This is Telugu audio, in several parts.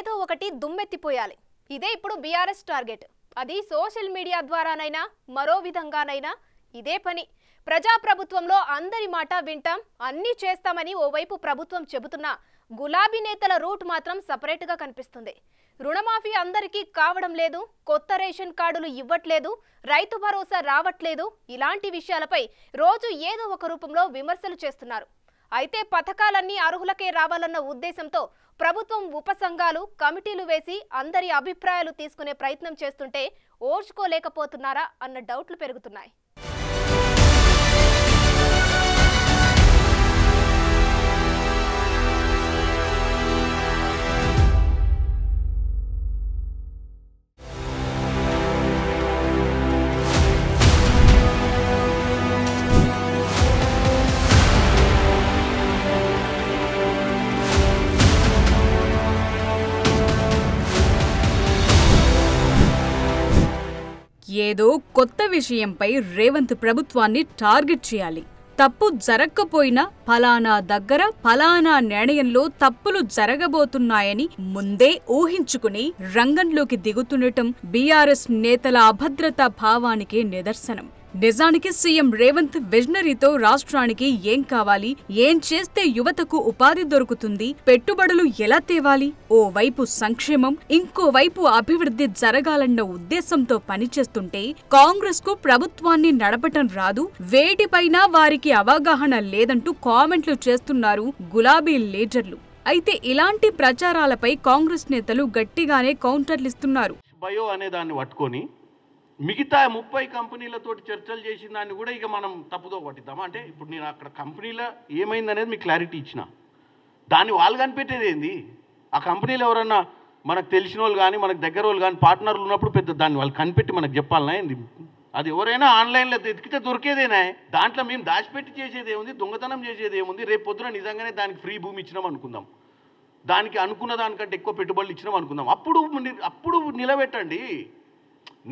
ఏదో ఒకటి దుమ్మెత్తిపోయాలి. ఇదే ఇప్పుడు బీఆర్ఎస్ టార్గెట్. అది సోషల్ మీడియా ద్వారానైనా మరో విధంగానైనా ఇదే పని. ప్రజాప్రభుత్వంలో అందరి మాట వింటాం, అన్నీ చేస్తామని ఓవైపు ప్రభుత్వం చెబుతున్నా గులాబీ నేతల రూట్ మాత్రం సపరేట్గా కనిపిస్తుంది. రుణమాఫీ అందరికీ కావడం లేదు, కొత్త రేషన్ కార్డులు ఇవ్వట్లేదు, రైతు భరోసా రావట్లేదు. ఇలాంటి విషయాలపై రోజు ఏదో ఒక రూపంలో విమర్శలు చేస్తున్నారు. అయితే పథకాలన్నీ అర్హులకే రావాలన్న ఉద్దేశంతో ప్రభుత్వం ఉపసంఘాలు కమిటీలు వేసి అందరి అభిప్రాయాలు తీసుకునే ప్రయత్నం చేస్తుంటే ఓర్చుకోలేకపోతున్నారా అన్న డౌట్లు పెరుగుతున్నాయి. ఏదో కొత్త విషయంపై రేవంత్ ప్రభుత్వాన్ని టార్గెట్ చేయాలి. తప్పు జరగకపోయినా ఫలానా దగ్గర ఫలానా నిర్ణయంలో తప్పులు జరగబోతున్నాయని ముందే ఊహించుకుని రంగంలోకి దిగుతుండటం బీఆర్ఎస్ నేతల అభద్రతా భావానికే నిదర్శనం. నిజానికి సీఎం రేవంత్ విజనరీతో రాష్ట్రానికి ఏం కావాలి, ఏం చేస్తే యువతకు ఉపాధి దొరుకుతుంది, పెట్టుబడులు ఎలా తేవాలి, ఓవైపు సంక్షేమం ఇంకోవైపు అభివృద్ధి జరగాలన్న ఉద్దేశంతో పనిచేస్తుంటే కాంగ్రెస్ కు ప్రభుత్వాన్ని నడపటం రాదు, వేటిపైనా వారికి అవగాహన లేదంటూ కామెంట్లు చేస్తున్నారు గులాబీ లీడర్లు. అయితే ఇలాంటి ప్రచారాలపై కాంగ్రెస్ నేతలు గట్టిగానే కౌంటర్లిస్తున్నారు. బయో అనే దాన్ని పట్టుకొని మిగతా 30 కంపెనీలతో చర్చలు చేసిన దాన్ని కూడా ఇక మనం తప్పుదో పట్టిద్దామా? అంటే ఇప్పుడు నేను అక్కడ కంపెనీలో ఏమైందనేది మీకు క్లారిటీ ఇచ్చిన, దాన్ని వాళ్ళు కనిపెట్టేది ఏంది? ఆ కంపెనీలు ఎవరన్నా మనకు తెలిసిన వాళ్ళు కానీ మనకు దగ్గర వాళ్ళు కానీ పార్ట్నర్లు ఉన్నప్పుడు పెద్ద దాన్ని వాళ్ళు కనిపెట్టి మనకు చెప్పాలనా ఏంది? అది ఎవరైనా ఆన్లైన్లో ఎతికితే దొరికేదేనా? దాంట్లో మేము దాచిపెట్టి చేసేది ఏముంది, దొంగతనం చేసేది ఏముంది? రేపు పొద్దున నిజంగానే దానికి ఫ్రీ భూమి ఇచ్చినాం అనుకుందాం, దానికి అనుకున్న దానికంటే ఎక్కువ పెట్టుబడులు ఇచ్చినాం అనుకుందాం, అప్పుడు నిలబెట్టండి.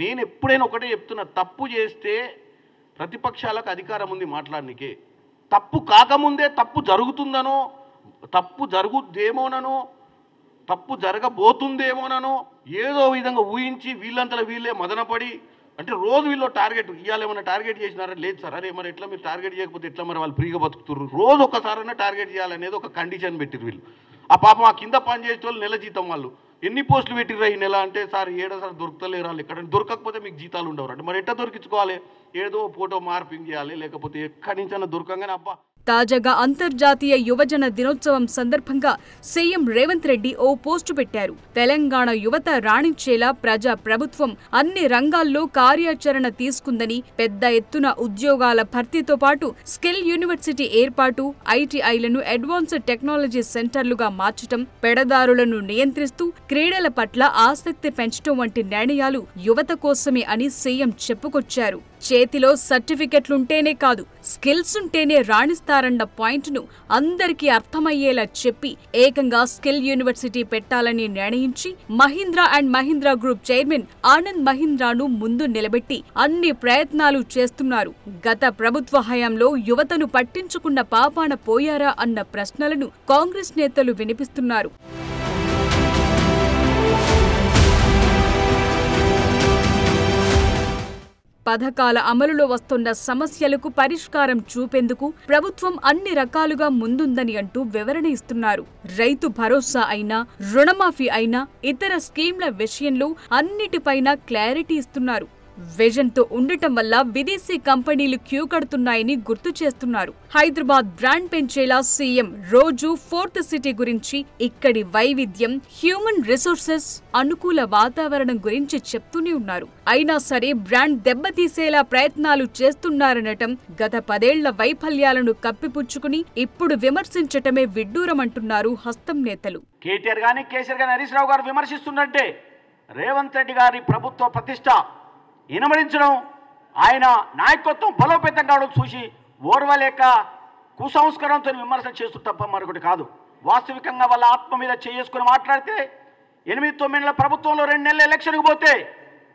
నేను ఎప్పుడైనా ఒకటే చెప్తున్నా, తప్పు చేస్తే ప్రతిపక్షాలకు అధికారం ఉంది మాట్లాడనికే. తప్పు కాకముందే తప్పు జరుగుతుందనో, తప్పు జరుగుద్దేమోననో, తప్పు జరగబోతుందేమోననో ఏదో విధంగా ఊహించి వీళ్ళంతలో వీళ్ళే మదనపడి, అంటే రోజు వీళ్ళు టార్గెట్ ఇవ్వాలి. ఏమైనా టార్గెట్ చేసినారా? లేదు సార్. అరే మరి ఎట్లా మీరు టార్గెట్ చేయకపోతే ఎట్లా మరి వాళ్ళు ఫ్రీగా బతుకుతున్నారు? రోజు ఒకసారైనా టార్గెట్ చేయాలనేది ఒక కండిషన్ పెట్టిరు వీళ్ళు. ఆ పాపం ఆ కింద పని చేసే వాళ్ళు నెల జీతం వాళ్ళు ఎన్ని పోస్టులు పెట్టిర్రా ఈ నెల అంటే, సార్ ఏడోసారి దొరుకుతలేరు వాళ్ళు, ఎక్కడ దొరకకపోతే మీకు జీతాలు ఉండవు అంటే మరి ఎట్లా దొరికించుకోవాలి? ఏదో ఫోటో మార్పింగ్ చేయాలి, లేకపోతే ఎక్కడి నుంచైనా దొరకంగానే అబ్బా. తాజాగా అంతర్జాతీయ యువజన దినోత్సవం సందర్భంగా సీఎం రేవంత్ రెడ్డి ఓ పోస్టు పెట్టారు. తెలంగాణ యువత రాణించేలా ప్రజా ప్రభుత్వం అన్ని రంగాల్లో కార్యాచరణ తీసుకుందని, పెద్ద ఎత్తున ఉద్యోగాల భర్తీతో పాటు స్కిల్ యూనివర్సిటీ ఏర్పాటు, ఐటీఐలను అడ్వాన్స్డ్ టెక్నాలజీ సెంటర్లుగా మార్చటం, పెడదారులను నియంత్రిస్తూ క్రీడల పట్ల ఆసక్తి పెంచడం వంటి నిర్ణయాలు యువత కోసమే అని సీఎం చెప్పుకొచ్చారు. చేతిలో సర్టిఫికెట్లుంటేనే కాదు, స్కిల్స్ ఉంటేనే రాణిస్తారన్న పాయింట్ను అందరికీ అర్థమయ్యేలా చెప్పి ఏకంగా స్కిల్ యూనివర్సిటీ పెట్టాలని నిర్ణయించి Mahindra and Mahindra group chairman Anand మహీంద్రాను ముందు నిలబెట్టి అన్ని ప్రయత్నాలు చేస్తున్నారు. గత ప్రభుత్వ హయాంలో యువతను పట్టించుకున్న పాపాన పోయారా అన్న ప్రశ్నలను కాంగ్రెస్ నేతలు వినిపిస్తున్నారు. పథకాల అమలులో వస్తున్న సమస్యలకు పరిష్కారం చూపేందుకు ప్రభుత్వం అన్ని రకాలుగా ముందుందని అంటూ వివరణ ఇస్తున్నారు. రైతు భరోసా అయినా, రుణమాఫీ అయినా, ఇతర స్కీంల విషయంలో అన్నిటిపైన క్లారిటీ ఇస్తున్నారు. విజన్తో ఉండటం వల్ల విదేశీ కంపెనీలు క్యూ కడుతున్నాయని గుర్తు చేస్తున్నారు. హైదరాబాద్ బ్రాండ్ పెంచేలా సీఎం రోజు 4th సిటీ గురించి, ఇక్కడి వైవిధ్యం, హ్యూమన్ రిసోర్సెస్, అనుకూల వాతావరణం గురించి చెప్తూనే ఉన్నారు. అయినా సరే బ్రాండ్ దెబ్బతీసేలా ప్రయత్నాలు చేస్తున్నారనటం, గత 10 ఏళ్ల వైఫల్యాలను కప్పిపుచ్చుకుని ఇప్పుడు విమర్శించటమే విడ్డూరమంటున్నారు హస్తం నేతలు. కేటీఆర్ గాని, కేసీఆర్ గాని, హరీష్ రావు గారు విమర్శిస్తున్నట్టే రేవంత్ రెడ్డి గారి ప్రభుత్వ ప్రతిష్ట ఇనమడించడం, ఆయన నాయకత్వం బలోపేతం కావడం చూసి ఓర్వలేక కుసంస్కారంతో విమర్శన చేస్తూ తప్ప మరొకటి కాదు. వాస్తవికంగా వాళ్ళ ఆత్మ మీద చేసుకుని మాట్లాడితే 8-9 నెలల ప్రభుత్వంలో 2 నెలలు ఎలక్షన్కి పోతే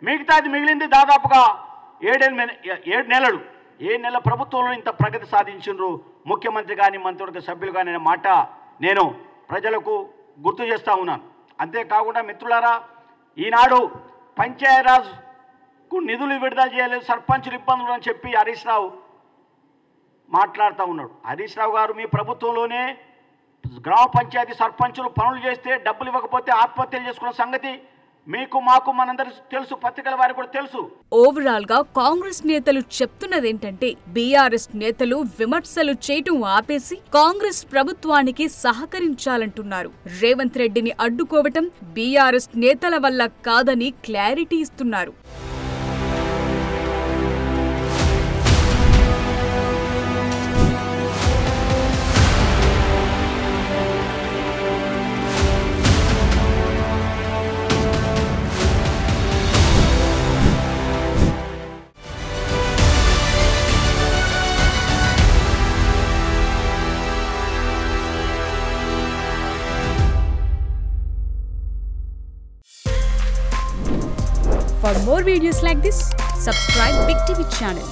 మిగతాది మిగిలింది దాదాపుగా 7 నెలలు. 7 నెలల ప్రభుత్వంలో ఇంత ప్రగతి సాధించారు ముఖ్యమంత్రి కానీ మంత్రివర్గ సభ్యులు కానీ అనే మాట నేను ప్రజలకు గుర్తు చేస్తూ ఉన్నాను. అంతేకాకుండా మిత్రులారా, ఈనాడు పంచాయతీరాజ్కు నిధులు విడుదల చేయలేదు, సర్పంచులు ఇబ్బందులు అని చెప్పి హరీష్ రావు మాట్లాడుతూ ఉన్నాడు. హరీష్ రావు గారు, మీ ప్రభుత్వంలోనే గ్రామ పంచాయతీ సర్పంచులు పనులు చేస్తే డబ్బులు ఇవ్వకపోతే ఆత్మహత్యలు చేసుకున్న సంగతి మీకు మాకు మనందరూ తెలుసు, పత్రికల వారికి కూడా తెలుసు. ఓవరాల్ గా కాంగ్రెస్ నేతలు చెప్తున్నదేంటంటే బీఆర్ఎస్ నేతలు విమర్శలు చేయటం ఆపేసి కాంగ్రెస్ ప్రభుత్వానికి సహకరించాలంటున్నారు. రేవంత్ రెడ్డిని అడ్డుకోవటం బీఆర్ఎస్ నేతల వల్ల కాదని క్లారిటీ ఇస్తున్నారు. For more videos like this, subscribe Big TV channel.